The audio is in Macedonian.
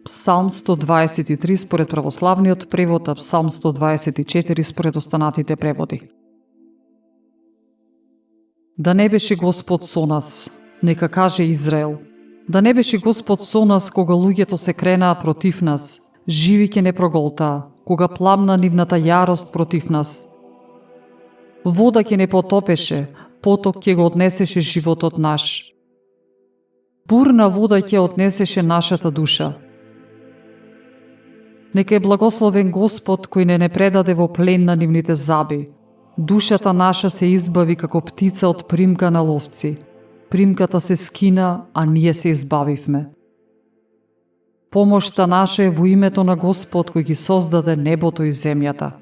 Псалм 123 според православниот превод, а Псалм 124 според останатите преводи. Да не беше Господ со нас, нека каже Израел. Да не беше Господ со нас кога луѓето се кренаа против нас, живи ќе не проголтаа, кога пламна нивната јарост против нас. Вода ќе не потопеше, поток ќе го однесеше животот наш. Бурна вода ќе однесеше нашата душа. Нека е благословен Господ кој не предаде во плен на нивните заби. Душата наша се избави како птица од примка на ловци. Примката се скина, а ние се избавивме. Помошта наша е во името на Господ кој ги создаде небото и земјата.